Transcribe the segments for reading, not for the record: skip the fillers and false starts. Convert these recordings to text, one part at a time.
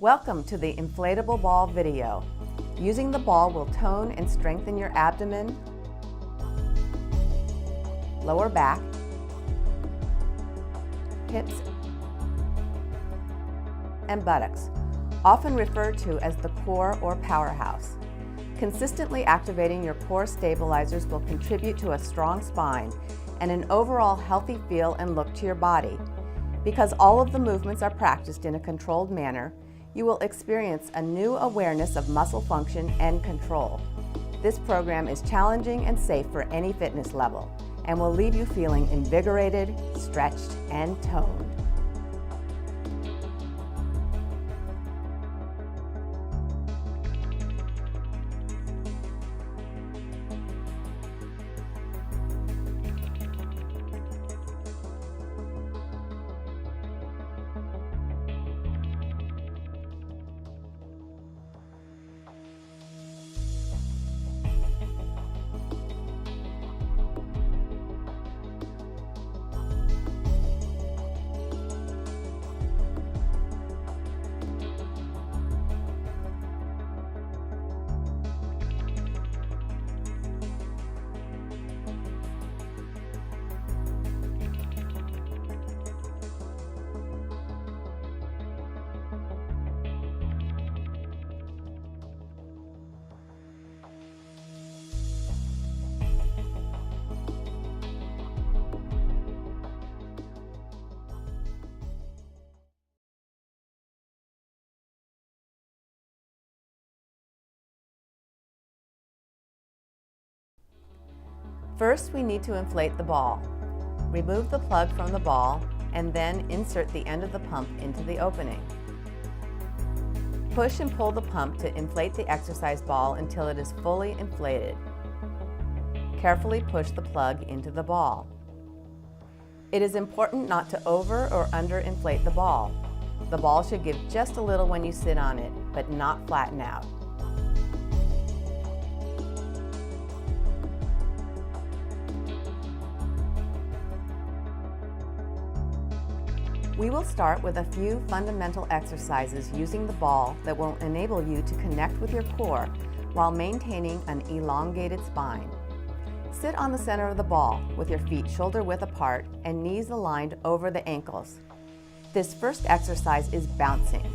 Welcome to the inflatable ball video. Using the ball will tone and strengthen your abdomen, lower back, hips, and buttocks, often referred to as the core or powerhouse. Consistently activating your core stabilizers will contribute to a strong spine and an overall healthy feel and look to your body. Because all of the movements are practiced in a controlled manner, you will experience a new awareness of muscle function and control. This program is challenging and safe for any fitness level and will leave you feeling invigorated, stretched, and toned. First, we need to inflate the ball. Remove the plug from the ball and then insert the end of the pump into the opening. Push and pull the pump to inflate the exercise ball until it is fully inflated. Carefully push the plug into the ball. It is important not to over or under inflate the ball. The ball should give just a little when you sit on it, but not flatten out. We will start with a few fundamental exercises using the ball that will enable you to connect with your core while maintaining an elongated spine. Sit on the center of the ball with your feet shoulder width apart and knees aligned over the ankles. This first exercise is bouncing,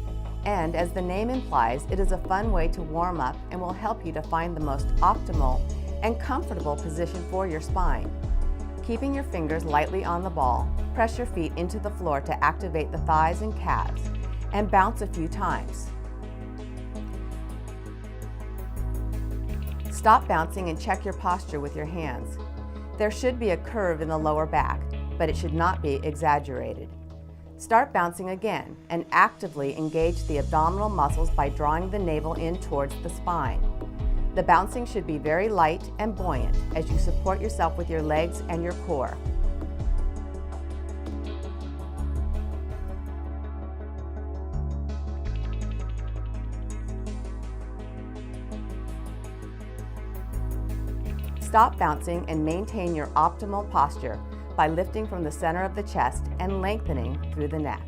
and as the name implies, it is a fun way to warm up and will help you to find the most optimal and comfortable position for your spine. Keeping your fingers lightly on the ball, press your feet into the floor to activate the thighs and calves, and bounce a few times. Stop bouncing and check your posture with your hands. There should be a curve in the lower back, but it should not be exaggerated. Start bouncing again and actively engage the abdominal muscles by drawing the navel in towards the spine. The bouncing should be very light and buoyant as you support yourself with your legs and your core. Stop bouncing and maintain your optimal posture by lifting from the center of the chest and lengthening through the neck.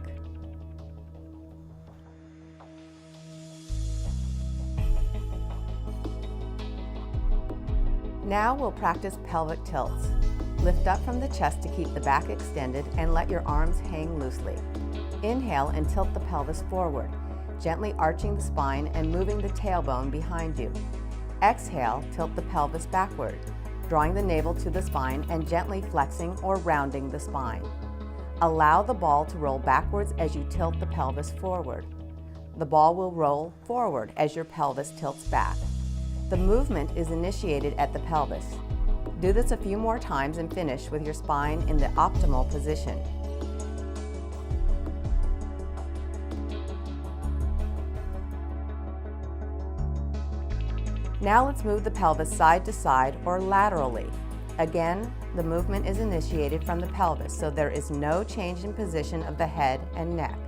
Now we'll practice pelvic tilts. Lift up from the chest to keep the back extended and let your arms hang loosely. Inhale and tilt the pelvis forward, gently arching the spine and moving the tailbone behind you. Exhale, tilt the pelvis backward, drawing the navel to the spine and gently flexing or rounding the spine. Allow the ball to roll backwards as you tilt the pelvis forward. The ball will roll forward as your pelvis tilts back. The movement is initiated at the pelvis. Do this a few more times and finish with your spine in the optimal position. Now let's move the pelvis side to side or laterally. Again, the movement is initiated from the pelvis, so there is no change in position of the head and neck.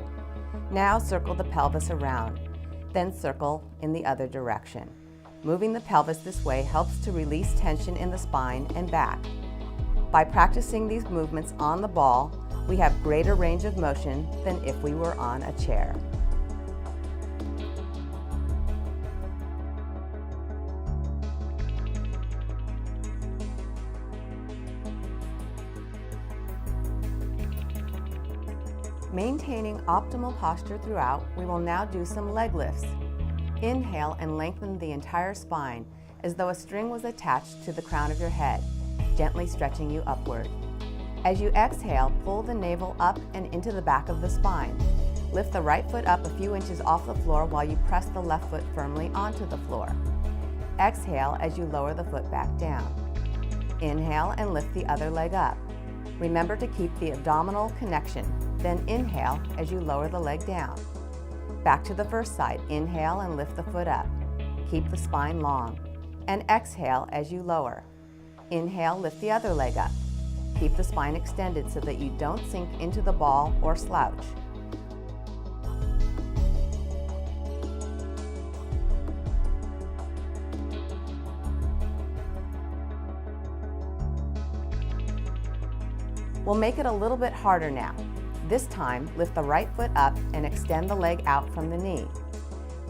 Now circle the pelvis around, then circle in the other direction. Moving the pelvis this way helps to release tension in the spine and back. By practicing these movements on the ball, we have greater range of motion than if we were on a chair. Maintaining optimal posture throughout, we will now do some leg lifts. Inhale and lengthen the entire spine as though a string was attached to the crown of your head, gently stretching you upward. As you exhale, pull the navel up and into the back of the spine. Lift the right foot up a few inches off the floor while you press the left foot firmly onto the floor. Exhale as you lower the foot back down. Inhale and lift the other leg up. Remember to keep the abdominal connection. Then inhale as you lower the leg down. Back to the first side. Inhale and lift the foot up. Keep the spine long. And exhale as you lower. Inhale, lift the other leg up. Keep the spine extended so that you don't sink into the ball or slouch. We'll make it a little bit harder now. This time, lift the right foot up and extend the leg out from the knee.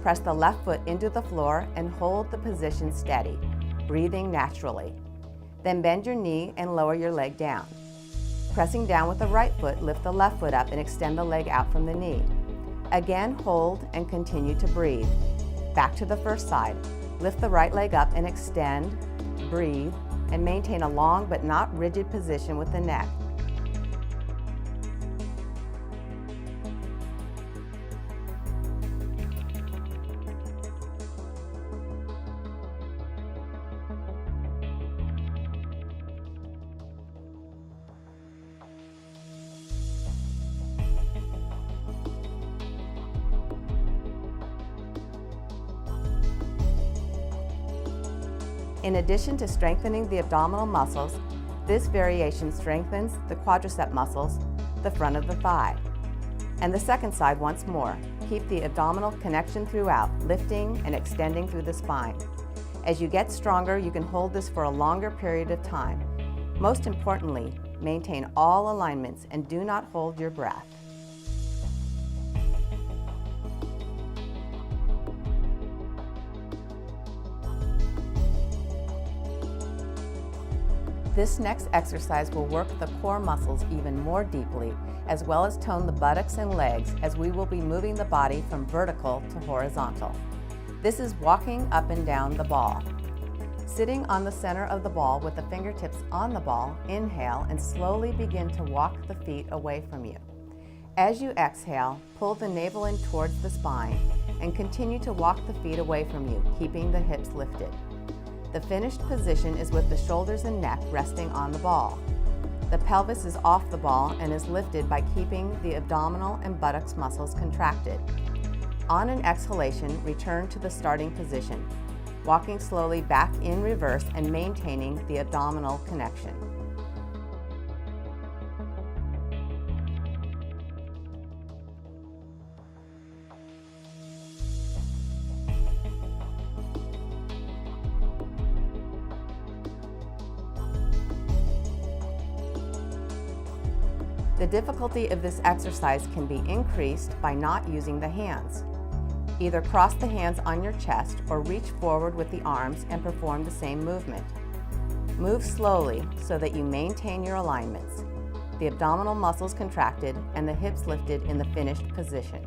Press the left foot into the floor and hold the position steady, breathing naturally. Then bend your knee and lower your leg down. Pressing down with the right foot, lift the left foot up and extend the leg out from the knee. Again, hold and continue to breathe. Back to the first side. Lift the right leg up and extend, breathe, and maintain a long but not rigid position with the neck. In addition to strengthening the abdominal muscles, this variation strengthens the quadricep muscles, the front of the thigh. And the second side once more. Keep the abdominal connection throughout, lifting and extending through the spine. As you get stronger, you can hold this for a longer period of time. Most importantly, maintain all alignments and do not hold your breath. This next exercise will work the core muscles even more deeply, as well as tone the buttocks and legs, as we will be moving the body from vertical to horizontal. This is walking up and down the ball. Sitting on the center of the ball with the fingertips on the ball, inhale and slowly begin to walk the feet away from you. As you exhale, pull the navel in towards the spine and continue to walk the feet away from you, keeping the hips lifted. The finished position is with the shoulders and neck resting on the ball. The pelvis is off the ball and is lifted by keeping the abdominal and buttocks muscles contracted. On an exhalation, return to the starting position, walking slowly back in reverse and maintaining the abdominal connection. The difficulty of this exercise can be increased by not using the hands. Either cross the hands on your chest or reach forward with the arms and perform the same movement. Move slowly so that you maintain your alignments, the abdominal muscles contracted and the hips lifted in the finished position.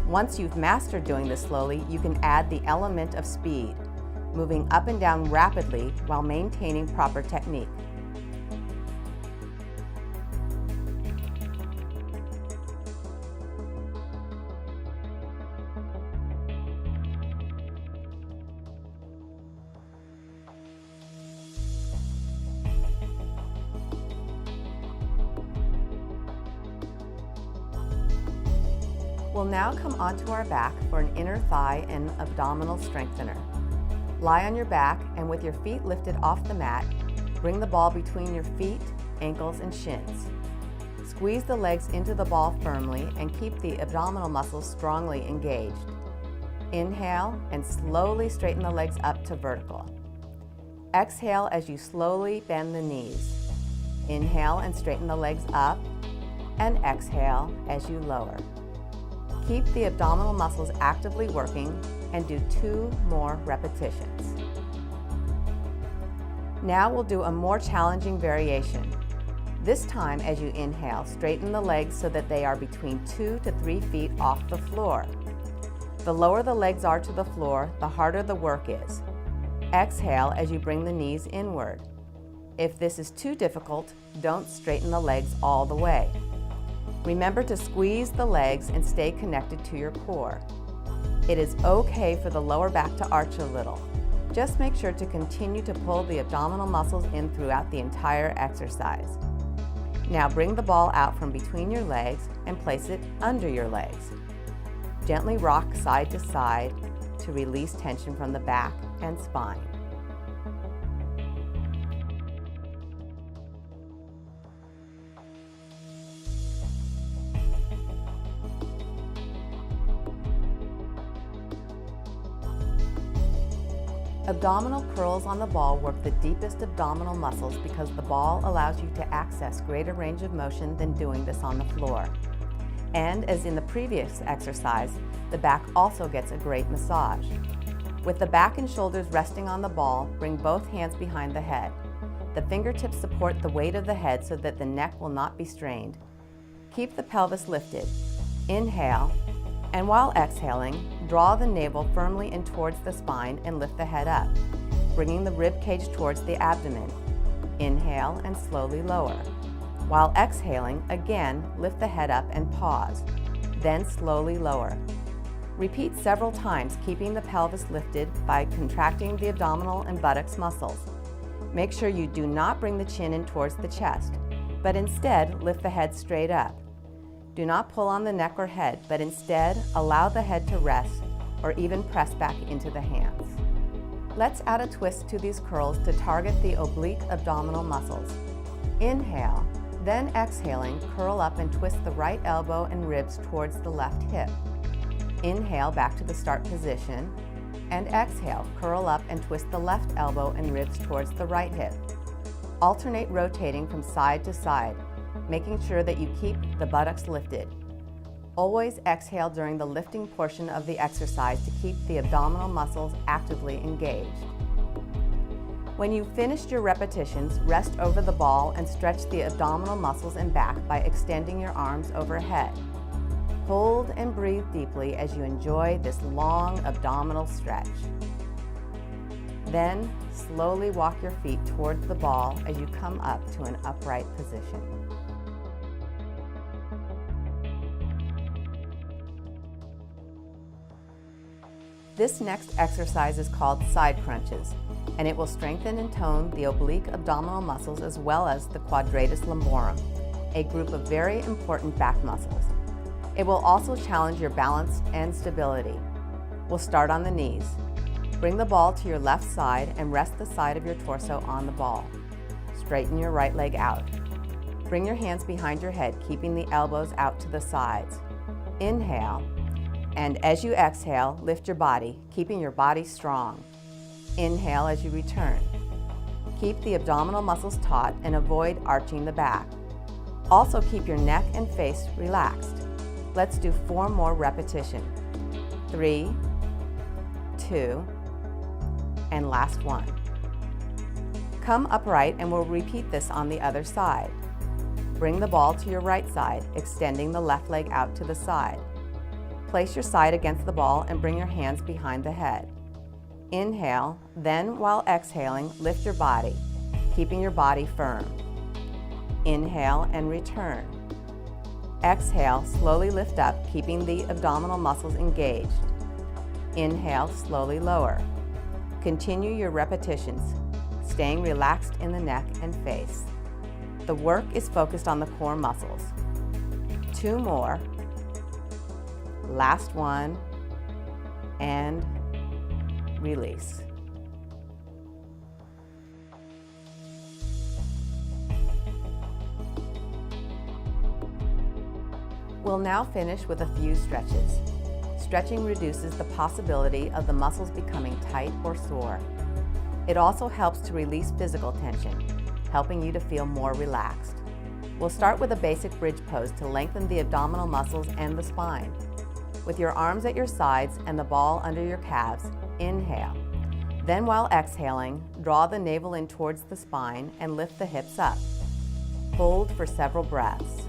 Once you've mastered doing this slowly, you can add the element of speed, moving up and down rapidly while maintaining proper technique. We'll now come onto our back for an inner thigh and abdominal strengthener. Lie on your back and with your feet lifted off the mat, bring the ball between your feet, ankles, and shins. Squeeze the legs into the ball firmly and keep the abdominal muscles strongly engaged. Inhale and slowly straighten the legs up to vertical. Exhale as you slowly bend the knees. Inhale and straighten the legs up, and exhale as you lower. Keep the abdominal muscles actively working and do 2 more repetitions. Now we'll do a more challenging variation. This time, as you inhale, straighten the legs so that they are between 2 to 3 feet off the floor. The lower the legs are to the floor, the harder the work is. Exhale as you bring the knees inward. If this is too difficult, don't straighten the legs all the way. Remember to squeeze the legs and stay connected to your core. It is okay for the lower back to arch a little. Just make sure to continue to pull the abdominal muscles in throughout the entire exercise. Now bring the ball out from between your legs and place it under your legs. Gently rock side to side to release tension from the back and spine. Abdominal curls on the ball work the deepest abdominal muscles because the ball allows you to access greater range of motion than doing this on the floor. And as in the previous exercise, the back also gets a great massage. With the back and shoulders resting on the ball, bring both hands behind the head. The fingertips support the weight of the head so that the neck will not be strained. Keep the pelvis lifted. Inhale, and while exhaling, draw the navel firmly in towards the spine and lift the head up, bringing the rib cage towards the abdomen. Inhale and slowly lower. While exhaling, again, lift the head up and pause, then slowly lower. Repeat several times, keeping the pelvis lifted by contracting the abdominal and buttocks muscles. Make sure you do not bring the chin in towards the chest, but instead lift the head straight up. Do not pull on the neck or head, but instead allow the head to rest or even press back into the hands. Let's add a twist to these curls to target the oblique abdominal muscles. Inhale, then exhaling, curl up and twist the right elbow and ribs towards the left hip. Inhale back to the start position, and exhale, curl up and twist the left elbow and ribs towards the right hip. Alternate rotating from side to side, making sure that you keep the buttocks lifted. Always exhale during the lifting portion of the exercise to keep the abdominal muscles actively engaged. When you've finished your repetitions, rest over the ball and stretch the abdominal muscles and back by extending your arms overhead. Hold and breathe deeply as you enjoy this long abdominal stretch. Then, slowly walk your feet towards the ball as you come up to an upright position. This next exercise is called side crunches, and it will strengthen and tone the oblique abdominal muscles as well as the quadratus lumborum, a group of very important back muscles. It will also challenge your balance and stability. We'll start on the knees. Bring the ball to your left side and rest the side of your torso on the ball. Straighten your right leg out. Bring your hands behind your head, keeping the elbows out to the sides. Inhale, and as you exhale, lift your body, keeping your body strong. Inhale as you return. Keep the abdominal muscles taut and avoid arching the back. Also keep your neck and face relaxed. Let's do 4 more repetitions. 3, 2, and last one. Come upright and we'll repeat this on the other side. Bring the ball to your right side, extending the left leg out to the side. Place your side against the ball and bring your hands behind the head. Inhale, then while exhaling, lift your body, keeping your body firm. Inhale and return. Exhale, slowly lift up, keeping the abdominal muscles engaged. Inhale, slowly lower. Continue your repetitions, staying relaxed in the neck and face. The work is focused on the core muscles. 2 more. Last one, and release. We'll now finish with a few stretches. Stretching reduces the possibility of the muscles becoming tight or sore. It also helps to release physical tension, helping you to feel more relaxed. We'll start with a basic bridge pose to lengthen the abdominal muscles and the spine. With your arms at your sides and the ball under your calves, inhale. Then while exhaling, draw the navel in towards the spine and lift the hips up. Hold for several breaths.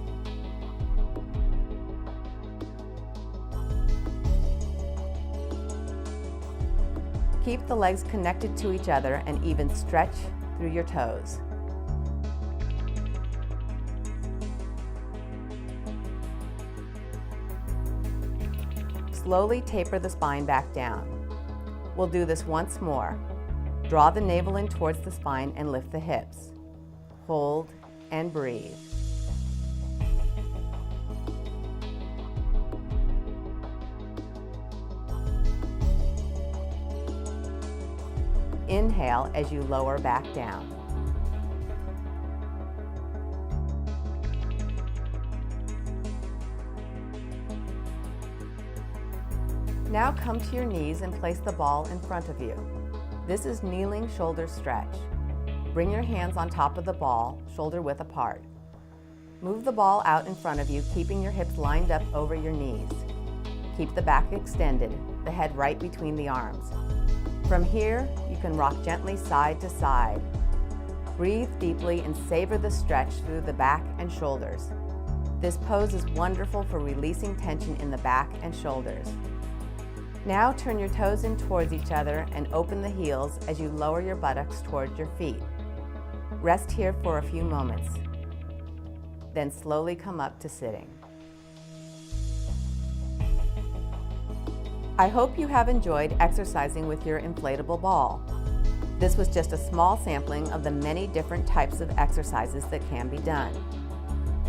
Keep the legs connected to each other and even stretch through your toes. Slowly taper the spine back down. We'll do this once more. Draw the navel in towards the spine and lift the hips. Hold and breathe. Inhale as you lower back down. Now come to your knees and place the ball in front of you. This is kneeling shoulder stretch. Bring your hands on top of the ball, shoulder width apart. Move the ball out in front of you, keeping your hips lined up over your knees. Keep the back extended, the head right between the arms. From here, you can rock gently side to side. Breathe deeply and savor the stretch through the back and shoulders. This pose is wonderful for releasing tension in the back and shoulders. Now turn your toes in towards each other and open the heels as you lower your buttocks towards your feet. Rest here for a few moments. Then slowly come up to sitting. I hope you have enjoyed exercising with your inflatable ball. This was just a small sampling of the many different types of exercises that can be done.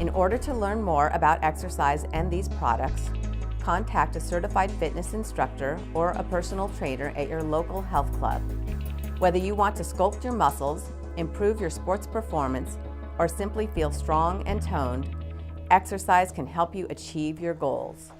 In order to learn more about exercise and these products, contact a certified fitness instructor or a personal trainer at your local health club. Whether you want to sculpt your muscles, improve your sports performance, or simply feel strong and toned, exercise can help you achieve your goals.